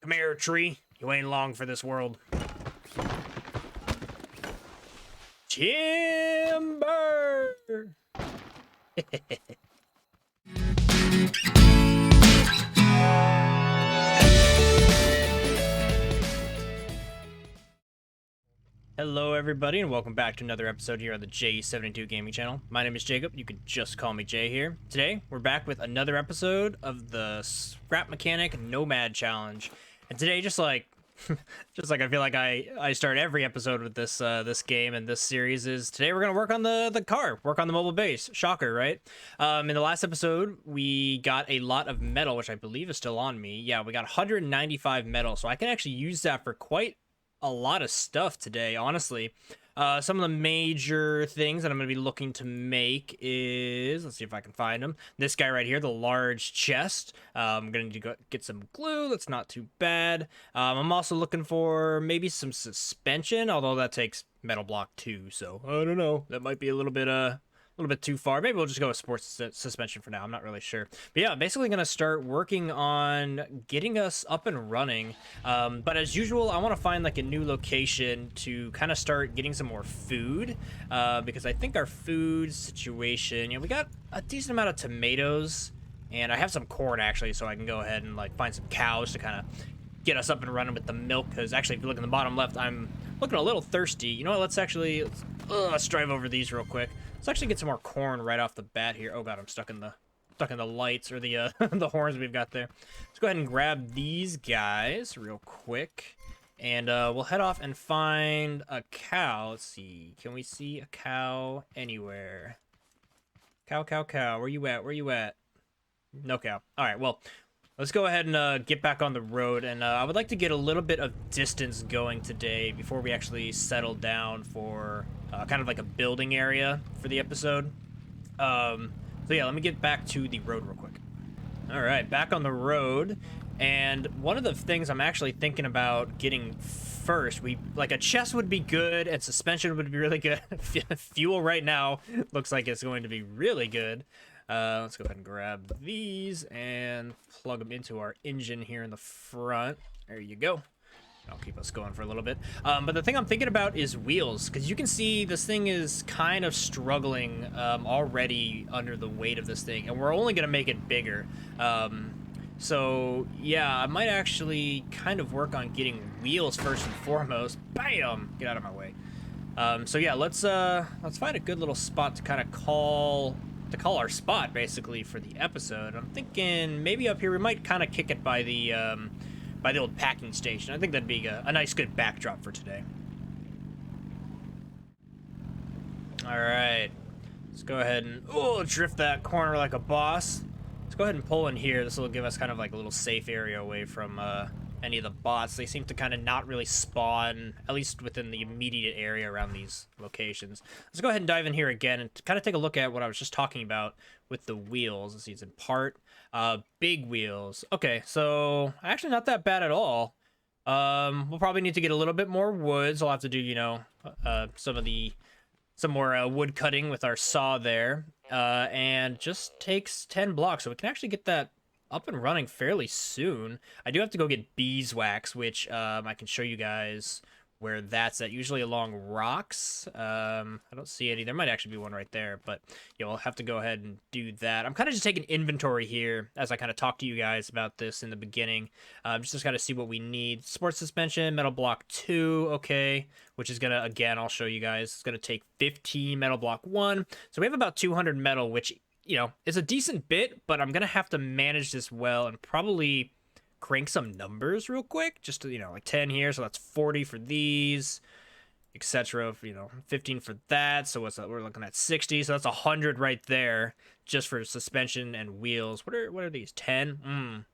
Come here, tree. You ain't long for this world. Timber! Hello everybody and welcome back to another episode here on the J72 Gaming Channel. My name is Jacob, you can just call me Jay here. Today, we're back with another episode of the Scrap Mechanic Nomad Challenge. And today, just like I feel like I start every episode with this this game and this series is today we're gonna work on the car, work on the mobile base. Shocker, right? In the last episode we got a lot of metal, which I believe is still on me. Yeah, we got 195 metal, so I can actually use that for quite a lot of stuff today, honestly. Some of the major things that I'm going to be looking to make is, let's see if I can find them. This guy right here, the large chest. I'm going to get some glue. That's not too bad. I'm also looking for maybe some suspension, although that takes metal block 2, so I don't know. That might be a little bit too far. Maybe we'll just go with sports suspension for now. I'm not really sure. But yeah, basically going to start working on getting us up and running. But as usual, I want to find like a new location to kind of start getting some more food. Because I think our food situation, we got a decent amount of tomatoes. And I have some corn actually, so I can go ahead and like find some cows to kind of get us up and running with the milk. Because actually, if you look in the bottom left, I'm looking a little thirsty. You know what? Let's drive over these real quick. Let's actually get some more corn right off the bat here. Oh god, I'm stuck in the lights or the the horns we've got there. Let's go ahead and grab these guys real quick, and we'll head off and find a cow. Let's see, can we see a cow anywhere? Cow, where you at? No cow. All right, well, let's go ahead and get back on the road, and I would like to get a little bit of distance going today before we actually settle down for kind of like a building area for the episode. So yeah, let me get back to the road real quick. All right, back on the road, and one of the things I'm actually thinking about getting first, like a chest would be good, and suspension would be really good. Fuel right now looks like it's going to be really good. Let's go ahead and grab these and plug them into our engine here in the front. There you go. That'll keep us going for a little bit. But the thing I'm thinking about is wheels, because you can see this thing is kind of struggling already under the weight of this thing, and we're only going to make it bigger. So yeah, I might actually kind of work on getting wheels first and foremost. Bam! Get out of my way. So yeah, let's find a good little spot to kind of call our spot basically for the episode. I'm thinking maybe up here we might kind of kick it by the old packing station. I think that'd be a nice good backdrop for today. All right, let's go ahead and drift that corner like a boss. Let's go ahead and pull in here. This will give us kind of like a little safe area away from any of the bots. They seem to kind of not really spawn, at least within the immediate area around these locations. Let's go ahead and dive in here again and kind of take a look at what I was just talking about with the wheels. Let's see, it's in part. Big wheels. Okay, so actually not that bad at all. We'll probably need to get a little bit more wood, so I'll have to do, some more wood cutting with our saw there. And just takes 10 blocks, so we can actually get that up and running fairly soon. I do have to go get beeswax, which I can show you guys where that's at, usually along rocks. I don't see any. There might actually be one right there, but yeah, we'll have to go ahead and do that. I'm kind of just taking inventory here as I kind of talk to you guys about this in the beginning. Just to kind of see what we need. Sports suspension, metal block 2, okay, which is gonna, again, I'll show you guys, it's gonna take 15 metal block 1. So we have about 200 metal, which, is a decent bit, but I'm gonna have to manage this well and probably crank some numbers real quick, just to, like 10 here, so that's 40 for these, etc. 15 for that, so what's that? We're looking at 60, so that's 100 right there just for suspension and wheels. What are these? 10?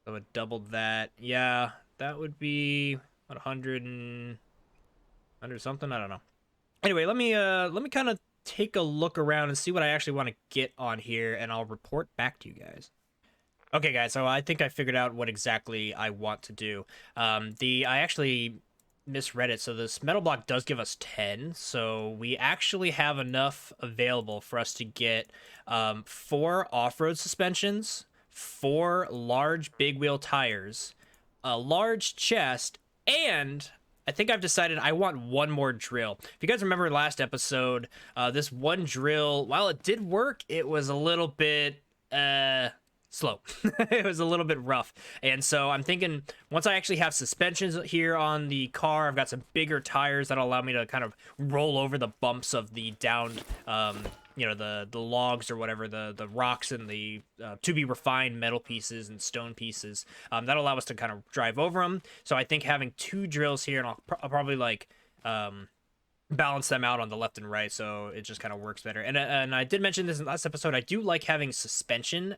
So it doubled that. Yeah, that would be what, 100 and 100 something, I don't know. Anyway, let me kind of take a look around and see what I actually want to get on here, and I'll report back to you guys. Okay, guys, so I think I figured out what exactly I want to do. I actually misread it, so this metal block does give us 10, so we actually have enough available for us to get 4 off-road suspensions, 4 large big wheel tires, a large chest, and I think I've decided I want one more drill. If you guys remember last episode, this one drill, while it did work, it was a little bit slow. It was a little bit rough. And so I'm thinking once I actually have suspensions here on the car, I've got some bigger tires that'll allow me to kind of roll over the bumps of the downed you know, the logs or whatever, the rocks and the to be refined metal pieces and stone pieces, that'll allow us to kind of drive over them. So I think having two drills here, and I'll probably like balance them out on the left and right, so it just kind of works better. And I did mention this in the last episode, I do like having suspension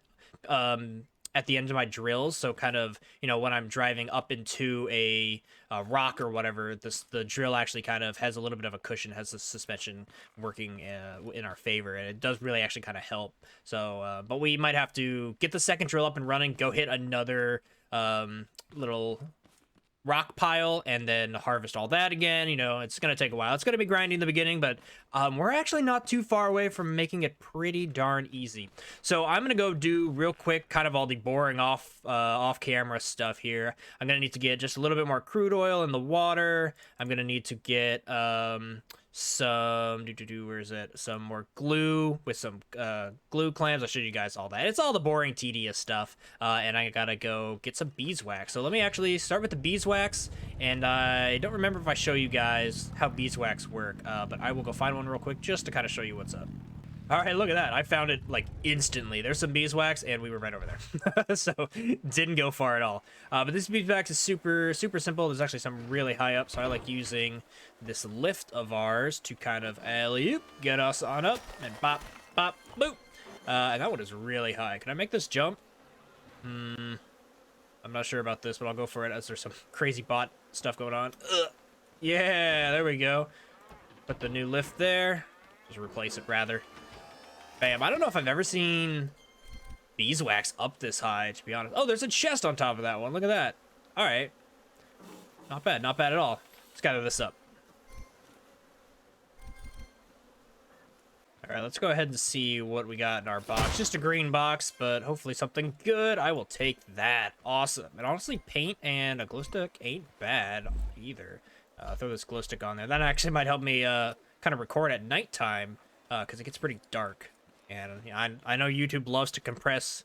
at the end of my drills, so kind of, you know, when I'm driving up into a rock or whatever, the drill actually kind of has a little bit of a cushion, has the suspension working in our favor, and it does really actually kind of help. So but we might have to get the second drill up and running, go hit another little rock pile, and then harvest all that again. You know, it's gonna take a while. It's gonna be grinding in the beginning, but we're actually not too far away from making it pretty darn easy. So I'm gonna go do real quick kind of all the boring off camera stuff here. I'm gonna need to get just a little bit more crude oil in the water. I'm gonna need to get some where is it, some more glue with some glue clamps. I'll show you guys all that. It's all the boring tedious stuff, and I gotta go get some beeswax. So let me actually start with the beeswax, and I don't remember if I show you guys how beeswax work, but I will go find one real quick just to kind of show you what's up. All right, look at that. I found it like instantly. There's some beeswax, and we were right over there. So didn't go far at all. But this beeswax is super simple. There's actually some really high up, so I like using this lift of ours to kind of alley-oop, get us on up, and bop, bop, boop. And that one is really high. Can I make this jump? I'm not sure about this, but I'll go for it as there's some crazy bot stuff going on. Ugh. Yeah, there we go. Put the new lift there. Just replace it, rather. Bam. I don't know if I've ever seen beeswax up this high, to be honest. Oh, there's a chest on top of that one. Look at that. All right. Not bad. Not bad at all. Let's gather this up. All right, let's go ahead and see what we got in our box. Just a green box, but hopefully something good. I will take that. Awesome. And honestly, paint and a glow stick ain't bad either. Throw this glow stick on there. That actually might help me kind of record at nighttime, because it gets pretty dark. And I know YouTube loves to compress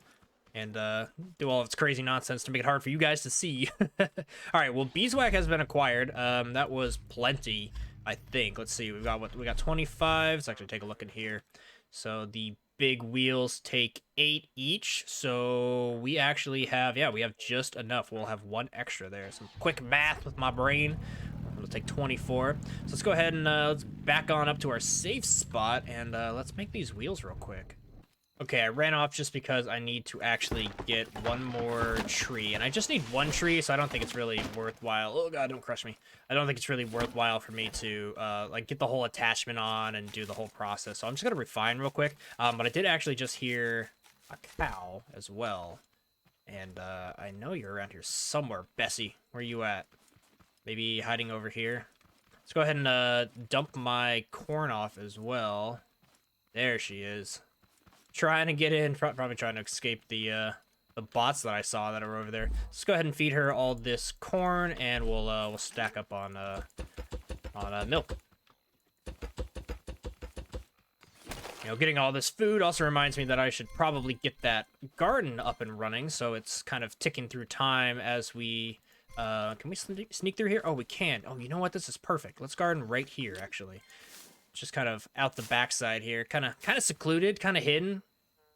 and do all of its crazy nonsense to make it hard for you guys to see. All right, well, beeswax has been acquired. That was plenty, I think. Let's see, we got 25. Let's actually take a look in here. So the big wheels take 8 each. So we actually have, yeah, we have just enough. We'll have 1 extra there. Some quick math with my brain. It'll take 24. So let's go ahead and let's back on up to our safe spot, and let's make these wheels real quick. Okay, I ran off just because I need to actually get one more tree, and I just need 1 tree, so I don't think it's really worthwhile. Oh god, don't crush me. I don't think it's really worthwhile for me to like get the whole attachment on and do the whole process. So I'm just gonna refine real quick. But I did actually just hear a cow as well, and I know you're around here somewhere. Bessie, where you at? Maybe hiding over here. Let's go ahead and dump my corn off as well. There she is. Trying to get in, probably trying to escape the bots that I saw that are over there. Let's go ahead and feed her all this corn, and we'll stack up on milk. You know, getting all this food also reminds me that I should probably get that garden up and running, so it's kind of ticking through time as we... can we sneak through here? Oh, we can. Oh, you know what? This is perfect. Let's garden right here, actually. Just kind of out the backside here. Kind of secluded, kind of hidden.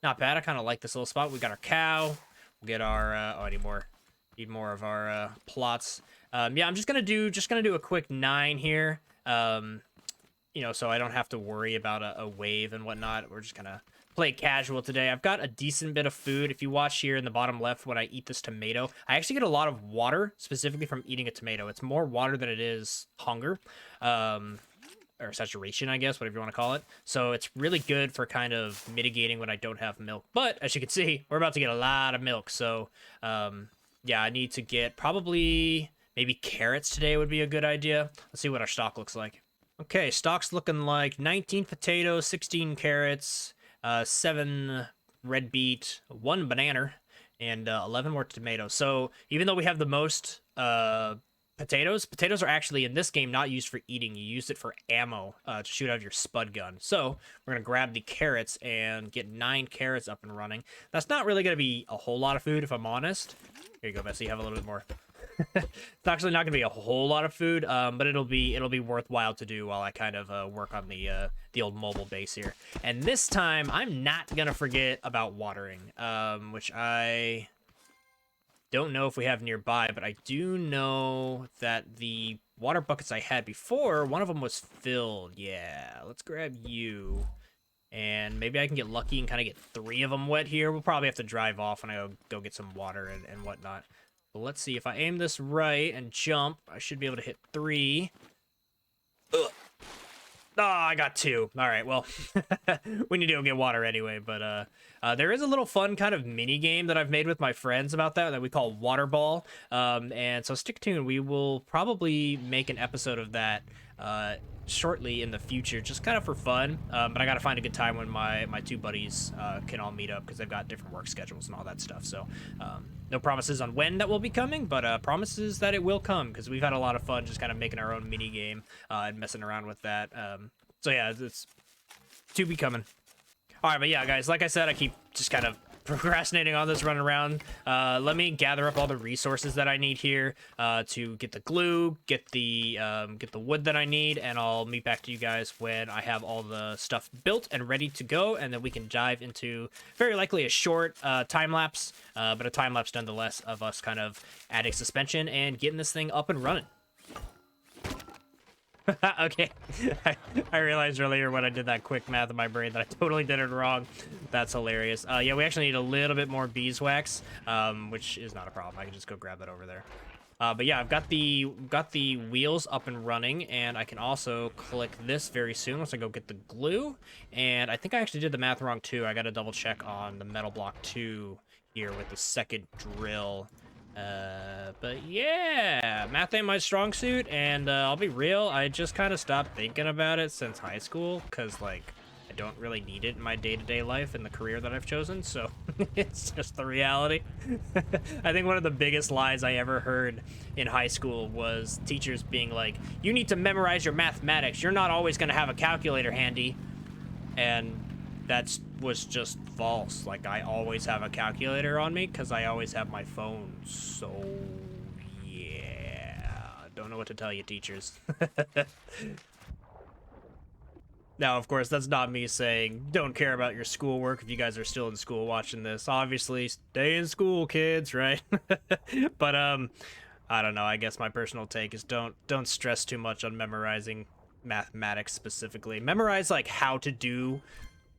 Not bad. I kind of like this little spot. We got our cow. We'll get our... oh, I need more of our plots. Yeah, I'm just gonna do a quick 9 here. You know, so I don't have to worry about a wave and whatnot. We're just gonna play casual today. I've got a decent bit of food. If you watch here in the bottom left when I eat this tomato, I actually get a lot of water specifically from eating a tomato. It's more water than it is hunger, or saturation, I guess, whatever you want to call it. So it's really good for kind of mitigating when I don't have milk. But as you can see, we're about to get a lot of milk. So yeah, I need to get probably maybe carrots today would be a good idea. Let's see what our stock looks like. Okay, stock's looking like 19 potatoes, 16 carrots, 7 red beet, 1 banana, and 11 more tomatoes. So even though we have the most potatoes. Potatoes are actually in this game not used for eating. You use it for ammo to shoot out of your spud gun. So we're gonna grab the carrots and get 9 carrots up and running. That's not really gonna be a whole lot of food, if I'm honest. Here you go, Bessie. Have a little bit more. It's actually not gonna be a whole lot of food, but it'll be worthwhile to do while I kind of work on the old mobile base here. And this time, I'm not gonna forget about watering, which I don't know if we have nearby, but I do know that the water buckets I had before, one of them was filled. Yeah, let's grab you. And maybe I can get lucky and kind of get 3 of them wet here. We'll probably have to drive off when I go get some water and whatnot. But let's see. If I aim this right and jump, I should be able to hit 3. Ugh. Oh, I got 2. All right, well, we need to go get water anyway. But there is a little fun kind of mini game that I've made with my friends about that we call Water Ball. And so stick tuned. We will probably make an episode of that shortly in the future, just kind of for fun. But I got to find a good time when my 2 buddies can all meet up because they've got different work schedules and all that stuff. So no promises on when that will be coming, but promises that it will come because we've had a lot of fun just kind of making our own mini game and messing around with that. So yeah, it's to be coming. All right, but yeah, guys, like I said, I keep just kind of procrastinating on this, running around. Let me gather up all the resources that I need here to get the glue, get the wood that I need, and I'll meet back to you guys when I have all the stuff built and ready to go, and then we can dive into very likely a short time lapse, but a time lapse nonetheless of us kind of adding suspension and getting this thing up and running. Okay, I realized earlier when I did that quick math in my brain that I totally did it wrong. That's hilarious. Yeah, we actually need a little bit more beeswax, which is not a problem. I can just go grab that over there. But yeah, I've got the wheels up and running, and I can also click this very soon once I go get the glue. And I think I actually did the math wrong too. I got to double check on the metal block 2 here with the second drill. But yeah, math ain't my strong suit, and I'll be real, I just kind of stopped thinking about it since high school, because like I don't really need it in my day-to-day life and the career that I've chosen, so it's just the reality. I think one of the biggest lies I ever heard in high school was teachers being like, you need to memorize your mathematics, you're not always going to have a calculator handy. And that was just false. Like, I always have a calculator on me because I always have my phone. So yeah, don't know what to tell you, teachers. Now, of course, that's not me saying don't care about your schoolwork if you guys are still in school watching this. Obviously, stay in school, kids, right? But I don't know. I guess my personal take is don't stress too much on memorizing mathematics specifically. Memorize like how to do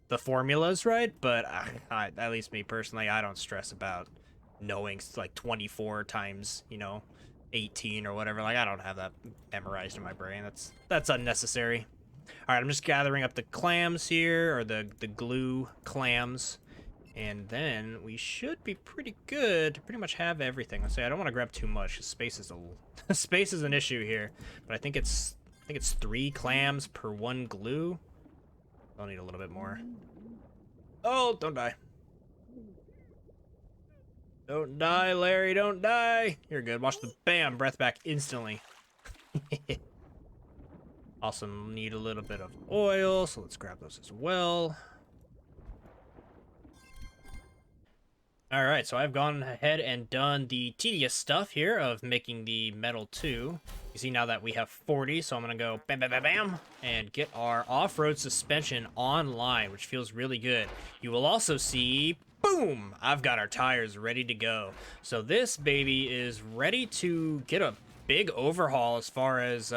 the formulas, right? But at least me personally, I don't stress about knowing like 24 times, 18 or whatever. Like, I don't have that memorized in my brain. That's unnecessary. All right, I'm just gathering up the clams here, or the glue clams, and then we should be pretty good to pretty much have everything. Let's say I don't want to grab too much because space is an issue here, but I think it's 3 clams per 1 glue. I'll need a little bit more. Oh, don't die. Don't die, Larry, don't die. You're good. Watch the bam, breath back instantly. Also need a little bit of oil, so let's grab those as well. All right, so I've gone ahead and done the tedious stuff here of making the metal 2. You see now that we have 40, so I'm gonna go bam, bam, bam, bam, and get our off-road suspension online, which feels really good. You will also see, boom, I've got our tires ready to go. So this baby is ready to get a big overhaul as far as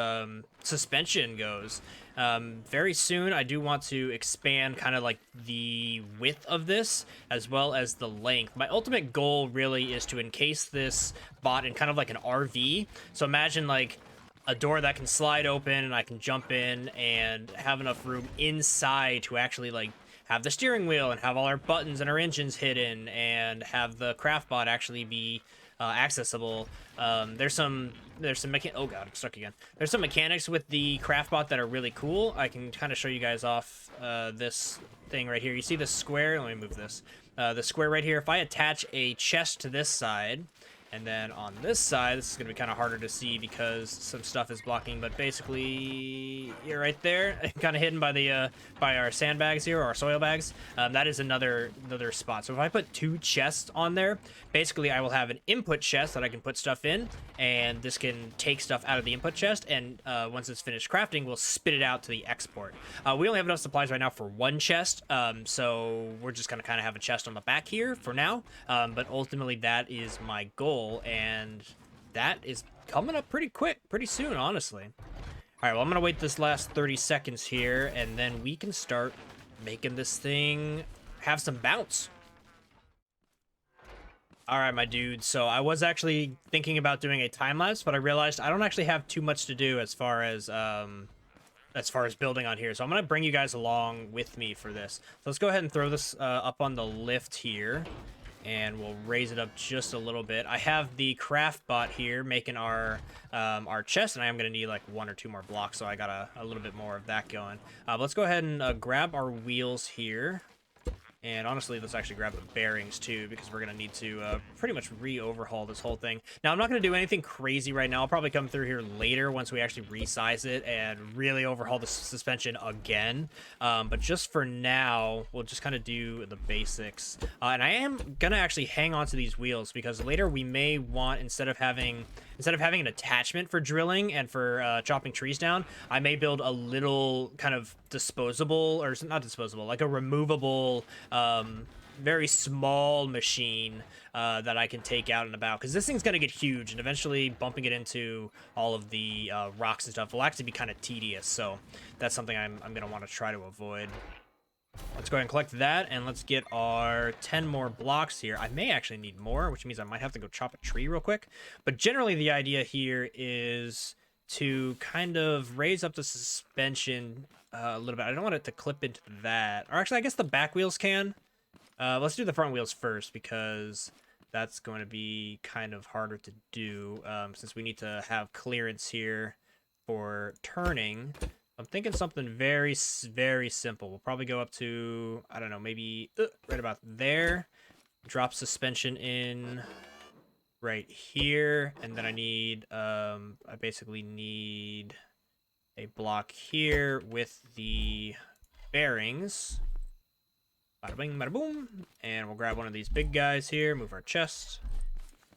suspension goes. Very soon I do want to expand kind of like the width of this as well as the length. My ultimate goal really is to encase this bot in kind of like an RV. So imagine like a door that can slide open and I can jump in and have enough room inside to actually like have the steering wheel and have all our buttons and our engines hidden and have the craft bot actually be accessible. There's some oh god, I'm stuck again. There's some mechanics with the craft bot that are really cool. I can kind of show you guys off this thing right here. You see this square? Let me move this. The square right here. If I attach a chest to this side And then on this side, this is going to be kind of harder to see because some stuff is blocking, but basically, you're right there, kind of hidden by the by our sandbags here, or our soil bags. That is another spot. So if I put 2 chests on there, basically I will have an input chest that I can put stuff in, and this can take stuff out of the input chest, and once it's finished crafting, we'll spit it out to the export. We only have enough supplies right now for 1 chest, so we're just going to kind of have a chest on the back here for now, but ultimately that is my goal. And that is coming up pretty quick, pretty soon, honestly. All right, well, I'm gonna wait this last 30 seconds here, and then we can start making this thing have some bounce. All right, my dude. So I was actually thinking about doing a time lapse, but I realized I don't actually have too much to do as far as building on here. So I'm gonna bring you guys along with me for this. So let's go ahead and throw this up on the lift here. And we'll raise it up just a little bit. I have the craft bot here making our chest, and I am going to need like 1 or 2 more blocks, so I got a little bit more of that going. Let's go ahead and grab our wheels here. And honestly, let's actually grab the bearings too, because we're going to need to pretty much re-overhaul this whole thing. Now, I'm not going to do anything crazy right now. I'll probably come through here later once we actually resize it and really overhaul the suspension again. But just for now, we'll just kind of do the basics. And I am going to actually hang on to these wheels, because later we may want, instead of having an attachment for drilling and for chopping trees down, I may build a little kind of disposable, or not disposable, like a removable, very small machine that I can take out and about, because this thing's going to get huge, and eventually bumping it into all of the rocks and stuff will actually be kind of tedious, so that's something I'm going to want to try to avoid. Let's go ahead and collect that, and let's get our 10 more blocks here. I may actually need more, which means I might have to go chop a tree real quick. But generally, the idea here is to kind of raise up the suspension a little bit. I don't want it to clip into that. Or actually, I guess the back wheels can. Let's do the front wheels first, because that's going to be kind of harder to do, since we need to have clearance here for turning. I'm thinking something very, very simple. We'll probably go up to, I don't know, maybe right about there. Drop suspension in right here. And then I need, I basically need a block here with the bearings. Bada bing, bada boom. And we'll grab one of these big guys here, move our chest.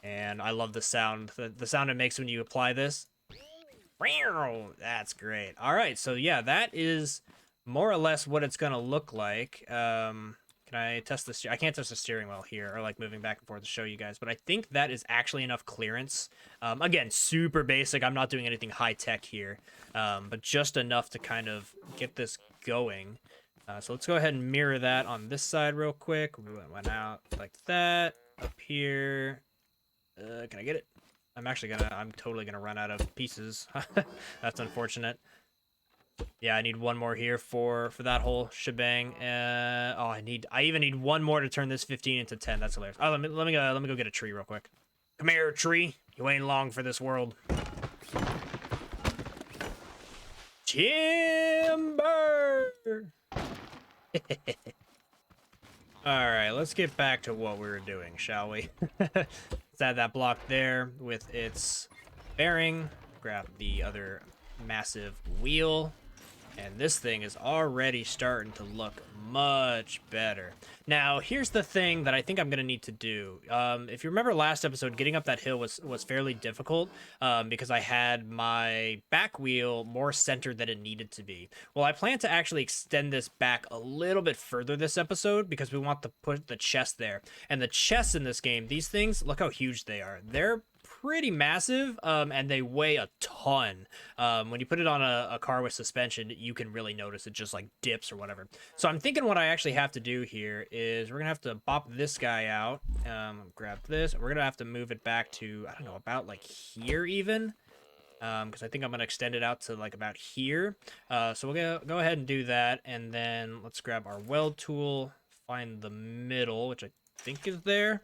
And I love the sound. The sound it makes when you apply this. That's great. All right, so yeah, that is more or less what it's gonna look like. Can I test this? I can't test the steering wheel here, or like moving back and forth to show you guys, but I think that is actually enough clearance. Again, super basic. I'm not doing anything high tech here, but just enough to kind of get this going. So let's go ahead and mirror that on this side real quick. We went out like that. Up here. Can I get it? I'm totally gonna run out of pieces. That's unfortunate. Yeah, I need 1 more here for that whole shebang. I even need 1 more to turn this 15 into 10. That's hilarious. Oh, let me go get a tree real quick. Come here, tree. You ain't long for this world. Timber. All right, let's get back to what we were doing, shall we? Let's add that block there with its bearing. Grab the other massive wheel. And this thing is already starting to look much better. Now, here's the thing that I think I'm going to need to do. If you remember last episode, getting up that hill was fairly difficult because I had my back wheel more centered than it needed to be. Well, I plan to actually extend this back a little bit further this episode because we want to put the chest there. And the chests in this game, these things, look how huge they are. They're pretty massive, and they weigh a ton. When you put it on a car with suspension, you can really notice it just like dips or whatever. So I'm thinking what I actually have to do here is we're gonna have to bop this guy out, grab this, and we're gonna have to move it back to, I don't know, about like here even, because I think I'm gonna extend it out to like about here. So we'll go ahead and do that, and then let's grab our weld tool, find the middle, which I think is there.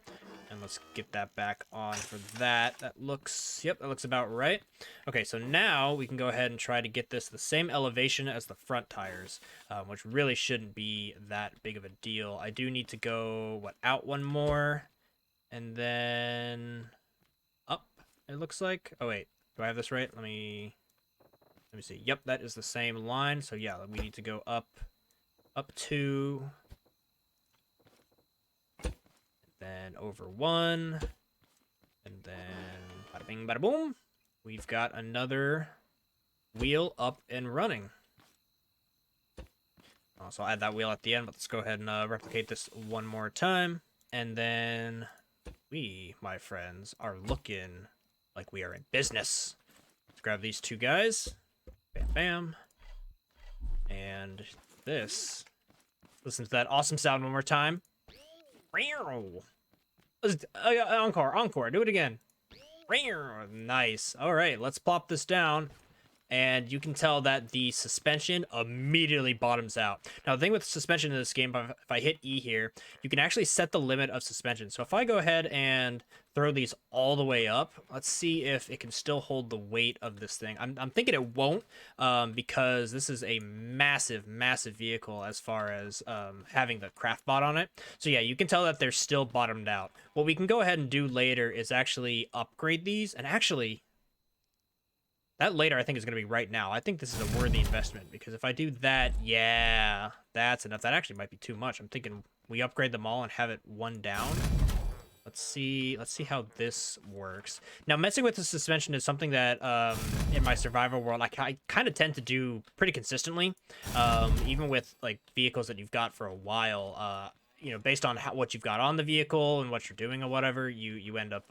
And let's get that back on for that. That looks about right. Okay, so now we can go ahead and try to get this the same elevation as the front tires, which really shouldn't be that big of a deal. I do need to go, out 1 more, and then it looks like. Oh wait, do I have this right? Let me see. Yep, that is the same line. So yeah, we need to go up 2, then over 1, and then bada bing bada boom. We've got another wheel up and running. So I'll add that wheel at the end, but let's go ahead and replicate this one more time. And then we, my friends, are looking like we are in business. Let's grab these 2 guys. Bam, bam. And this. Listen to that awesome sound one more time. Encore. Do it again. Nice. All right, let's plop this down. And you can tell that the suspension immediately bottoms out. Now, the thing with suspension in this game, if I hit E here, you can actually set the limit of suspension. So if I go ahead and throw these all the way up, let's see if it can still hold the weight of this thing. I'm thinking it won't, because this is a massive, massive vehicle as far as having the craft bot on it. So yeah, you can tell that they're still bottomed out. What we can go ahead and do later is actually upgrade these, and actually, that later I think is going to be right now. I think this is a worthy investment, because if I do that, yeah, that's enough. That actually might be too much. I'm thinking we upgrade them all and have it 1 down. Let's see how this works. Now, messing with the suspension is something that in my survival world I kind of tend to do pretty consistently, even with like vehicles that you've got for a while. You know, based on what you've got on the vehicle and what you're doing or whatever, you end up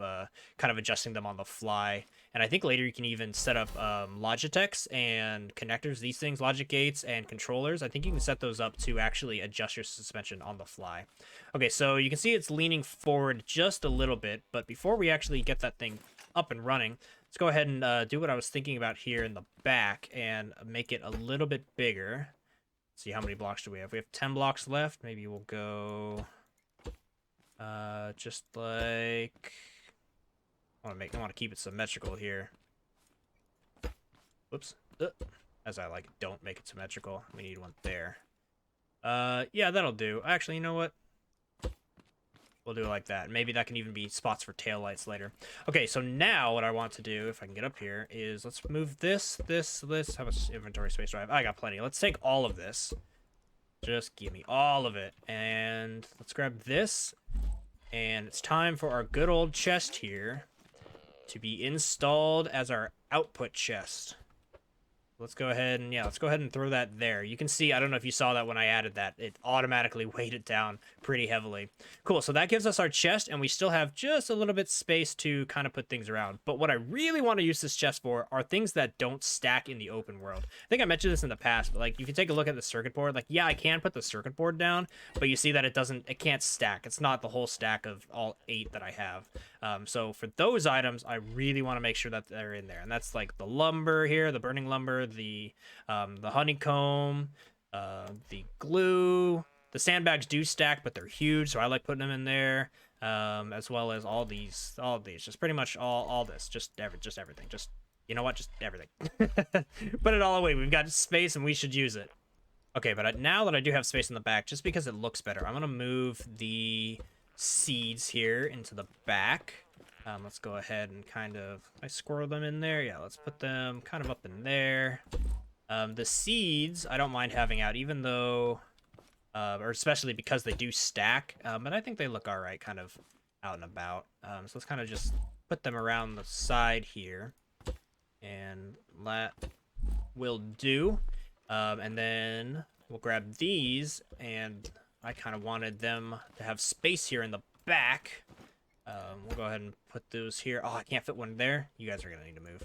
kind of adjusting them on the fly. And I think later you can even set up Logitechs and connectors, these things, logic gates and controllers. I think you can set those up to actually adjust your suspension on the fly. Okay, so you can see it's leaning forward just a little bit, but before we actually get that thing up and running, let's go ahead and do what I was thinking about here in the back and make it a little bit bigger. See, how many blocks do we have? We have 10 blocks left. Maybe we'll go just like, I want to keep it symmetrical here. Whoops. As I like it, don't make it symmetrical. We need one there. Yeah, that'll do. Actually, you know what? We'll do it like that. Maybe that can even be spots for taillights later. Okay, so now what I want to do, if I can get up here, is let's move this. How much inventory space do I have? I got plenty. Let's take all of this. Just give me all of it. And let's grab this. And it's time for our good old chest here to be installed as our output chest. Let's go ahead and throw that there. You can see, I don't know if you saw that when I added that, it automatically weighed it down pretty heavily. Cool, so that gives us our chest, and we still have just a little bit space to kind of put things around. But what I really want to use this chest for are things that don't stack in the open world. I think I mentioned this in the past, but like if you take a look at the circuit board, like yeah, I can put the circuit board down, but you see that it can't stack. It's not the whole stack of all 8 that I have. So for those items, I really want to make sure that they're in there, and that's like the lumber here, the burning lumber, the honeycomb, the glue. The sandbags do stack, but they're huge, so I like putting them in there, as well as all these, just pretty much all this, just everything, just, you know what, just everything. Put it all away. We've got space, and we should use it. Okay, but now that I do have space in the back, just because it looks better, I'm gonna move the seeds here into the back. Let's go ahead and kind of, I squirrel them in there. Yeah, let's put them kind of up in there. The seeds I don't mind having out, even though or especially because they do stack, but I think they look all right kind of out and about. So let's kind of just put them around the side here, and that will do. And then we'll grab these, and I kind of wanted them to have space here in the back. We'll go ahead and put those here. Oh, I can't fit one there. You guys are gonna need to move.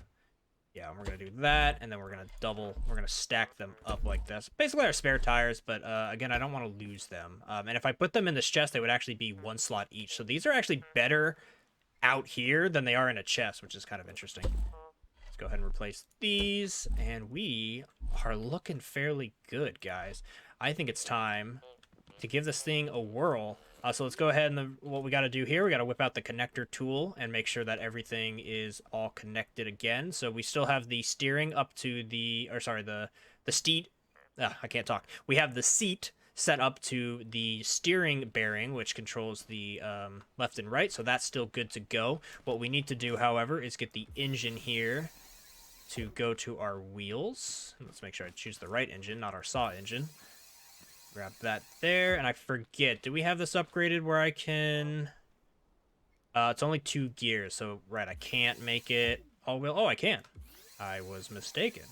Yeah, we're gonna do that, and then we're gonna stack them up like this. Basically our spare tires, but again, I don't want to lose them. And if I put them in this chest, they would actually be 1 slot each. So these are actually better out here than they are in a chest, which is kind of interesting. Let's go ahead and replace these, and we are looking fairly good, guys. I think it's time to give this thing a whirl. So let's go ahead, and what we got to do here, we got to whip out the connector tool and make sure that everything is all connected again. So we still have the steering up to the, or sorry, the seat. I can't talk. We have the seat set up to the steering bearing, which controls the left and right, so that's still good to go. What we need to do, however, is get the engine here to go to our wheels. Let's make sure I choose the right engine, not our saw engine. Grab that there, and I forget, do we have this upgraded where I can... it's only 2 gears, so, right, I can't make it all-wheel. Oh, I can. I was mistaken.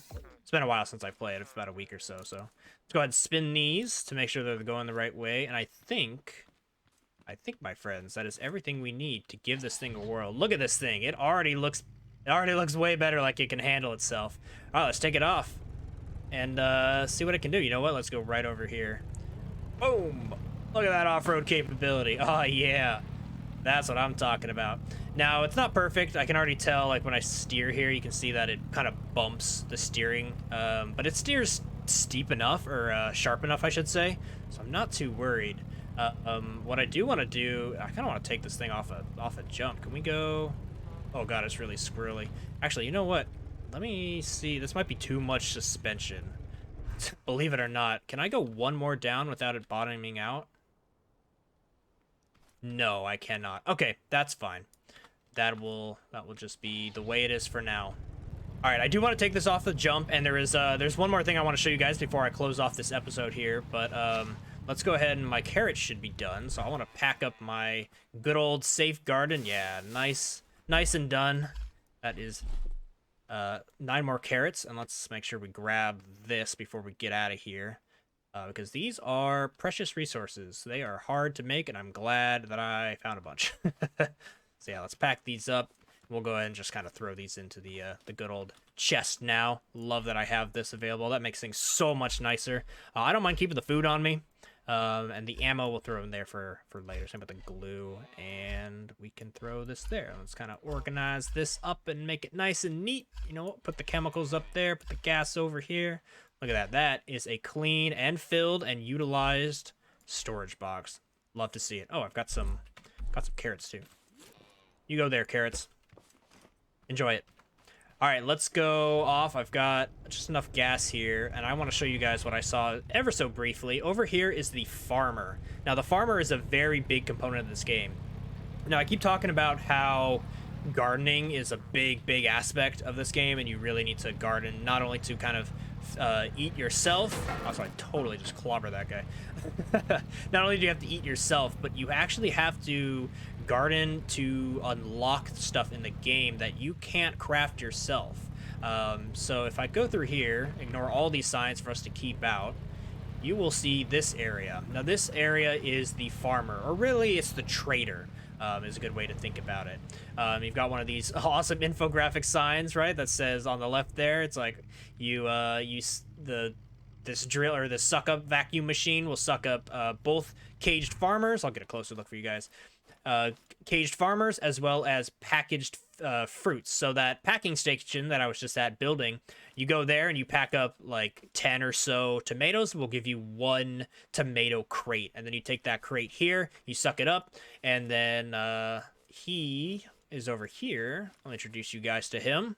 It's been a while since I played. It's about a week or so, so... Let's go ahead and spin these to make sure they're going the right way, and I think, my friends, that is everything we need to give this thing a whirl. Look at this thing. It already looks way better, like it can handle itself. All right, let's take it off and see what it can do. You know what? Let's go right over here. Boom! Look at that off-road capability. Oh, yeah. That's what I'm talking about. Now, it's not perfect. I can already tell, like, when I steer here, you can see that it kind of bumps the steering. But it steers steep enough, or sharp enough, I should say. So I'm not too worried. What I do want to do, I kind of want to take this thing off a jump. Can we go... Oh, God, it's really squirrely. Actually, you know what? Let me see. This might be too much suspension. Believe it or not. Can I go one more down without it bottoming out? No, I cannot. Okay, that's fine. That will just be the way it is for now. All right, I do want to take this off the jump, and there's one more thing I want to show you guys before I close off this episode here, but let's go ahead, and my carrots should be done, so I want to pack up my good old safe garden. Yeah, nice and done. That is 9 more carrots, and let's make sure we grab this before we get out of here, because these are precious resources. They are hard to make, and I'm glad that I found a bunch. So yeah, let's pack these up. We'll go ahead and just kind of throw these into the good old chest now. Love that I have this available. That makes things so much nicer. I don't mind keeping the food on me. And the ammo we'll throw in there for later. Same with the glue. And we can throw this there. Let's kind of organize this up and make it nice and neat. You know what? Put the chemicals up there. Put the gas over here. Look at that. That is a clean and filled and utilized storage box. Love to see it. Oh, I've got some carrots too. You go there, carrots. Enjoy it. All right, let's go off. I've got just enough gas here, and I want to show you guys what I saw ever so briefly. Over here is the farmer. Now, the farmer is a very big component of this game. Now, I keep talking about how gardening is a big aspect of this game, and you really need to garden not only to kind of eat yourself. Also, I totally just clobber that guy. Not only do you have to eat yourself, but you actually have to garden to unlock stuff in the game that you can't craft yourself. So if I go through here, ignore all these signs for us to keep out, you will see this area. Now this area is the farmer, or really it's the trader, is a good way to think about it. You've got one of these awesome infographic signs, right, that says on the left there, it's like this drill or this suck up vacuum machine will suck up both caged farmers. I'll get a closer look for you guys. Caged farmers as well as packaged fruits. So that packing station that I was just at building, you go there and you pack up like 10 or so tomatoes. We'll give you 1 tomato crate, and then you take that crate here, you suck it up, and then he is over here. I'll introduce you guys to him.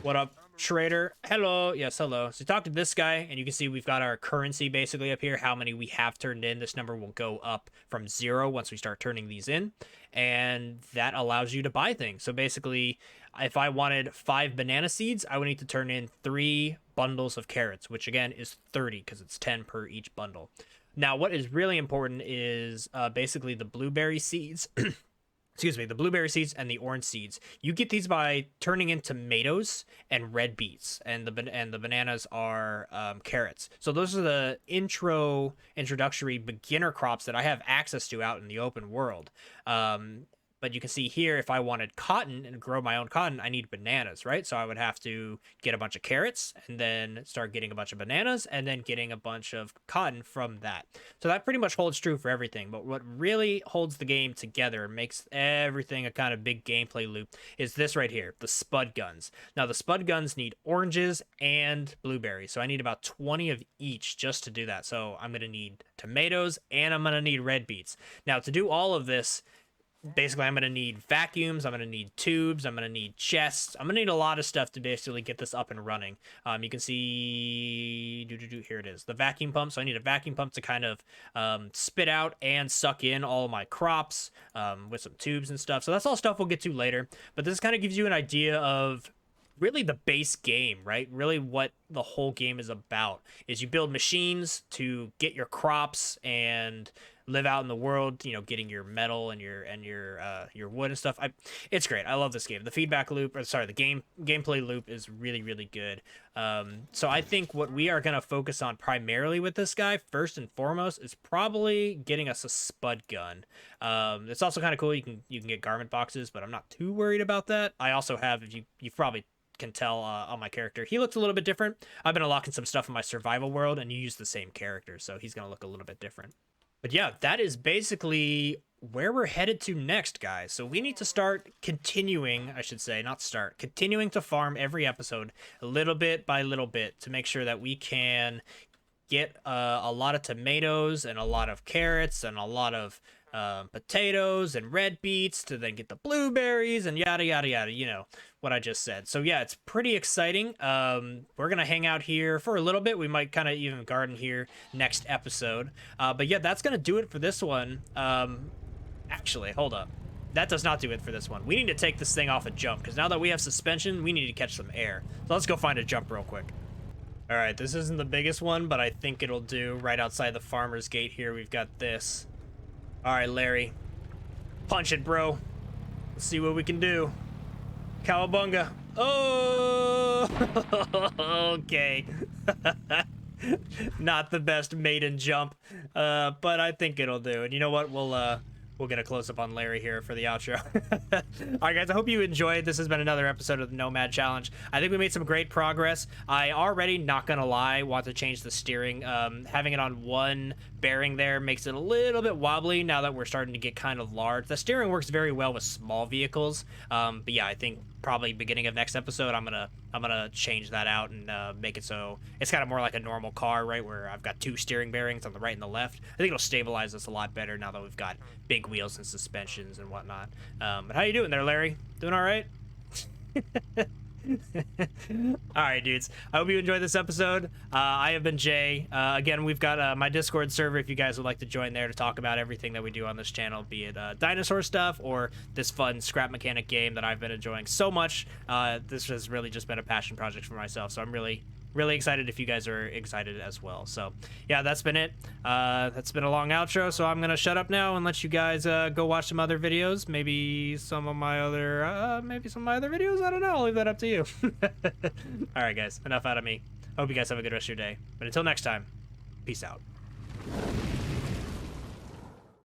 What up, trader? Hello. Yes, hello. So talk to this guy, and you can see we've got our currency basically up here, how many we have turned in. This number will go up from 0 once we start turning these in, and that allows you to buy things. So basically, if I wanted 5 banana seeds, I would need to turn in 3 bundles of carrots, which again is 30 because it's 10 per each bundle. Now, what is really important is basically the blueberry seeds. Excuse me, the blueberry seeds and the orange seeds. You get these by turning in tomatoes and red beets, and the bananas are carrots. So those are the introductory beginner crops that I have access to out in the open world. But you can see here, if I wanted cotton and grow my own cotton, I need bananas, right? So I would have to get a bunch of carrots and then start getting a bunch of bananas and then getting a bunch of cotton from that. So that pretty much holds true for everything. But what really holds the game together and makes everything a kind of big gameplay loop is this right here, the spud guns. Now, the spud guns need oranges and blueberries. So I need about 20 of each just to do that. So I'm going to need tomatoes and I'm going to need red beets. Now, to do all of this, basically I'm going to need vacuums, I'm going to need tubes, I'm going to need chests, I'm going to need a lot of stuff to basically get this up and running. You can see, here it is, the vacuum pump. So I need a vacuum pump to kind of spit out and suck in all of my crops with some tubes and stuff. So that's all stuff we'll get to later. But this kind of gives you an idea of really the base game, right? Really what the whole game is about is you build machines to get your crops and live out in the world, you know, getting your metal and your wood and stuff. It's great. I love this game. The feedback loop, or sorry, the gameplay loop is really, really good. So I think what we are going to focus on primarily with this guy, first and foremost, is probably getting us a spud gun. It's also kind of cool. You can get garment boxes, but I'm not too worried about that. I also have, if you've probably can tell on my character, he looks a little bit different. I've been unlocking some stuff in my survival world, and you use the same character, so he's going to look a little bit different. But yeah, that is basically where we're headed to next, guys. So we need to start continuing, I should say, not start, continuing to farm every episode a little bit by little bit to make sure that we can get a lot of tomatoes and a lot of carrots and a lot of potatoes and red beets to then get the blueberries and yada yada yada, you know what I just said. So yeah, it's pretty exciting. We're gonna hang out here for a little bit. We might kind of even garden here next episode, but yeah, that's gonna do it for this one. Actually, hold up, that does not do it for this one. We need to take this thing off a jump, because now that we have suspension, we need to catch some air. So let's go find a jump real quick. All right, this isn't the biggest one, but I think it'll do. Right outside the farmer's gate here, we've got this. All right, Larry, punch it, bro. Let's see what we can do. Cowabunga. Oh, okay. Not the best maiden jump, but I think it'll do. And you know what? We'll get a close-up on Larry here for the outro. All right, guys, I hope you enjoyed. This has been another episode of the Nomad Challenge. I think we made some great progress. I already, not gonna lie, want to change the steering. Having it on one bearing there makes it a little bit wobbly now that we're starting to get kind of large. The steering works very well with small vehicles, but yeah, I think probably beginning of next episode I'm gonna change that out and make it so it's kind of more like a normal car, right, where I've got two steering bearings on the right and the left. I think it'll stabilize us a lot better now that we've got big wheels and suspensions and whatnot. But how you doing there, Larry? Doing all right? All right, dudes, I hope you enjoyed this episode. I have been Jay. Again, we've got my Discord server if you guys would like to join there to talk about everything that we do on this channel, be it dinosaur stuff or this fun scrap mechanic game that I've been enjoying so much. This has really just been a passion project for myself, so I'm really excited if you guys are excited as well. So yeah, that's been it. That's been a long outro, so I'm gonna shut up now and let you guys go watch some other videos, maybe some of my other videos. I don't know, I'll leave that up to you. All right, guys, enough out of me. Hope you guys have a good rest of your day, but until next time, peace out.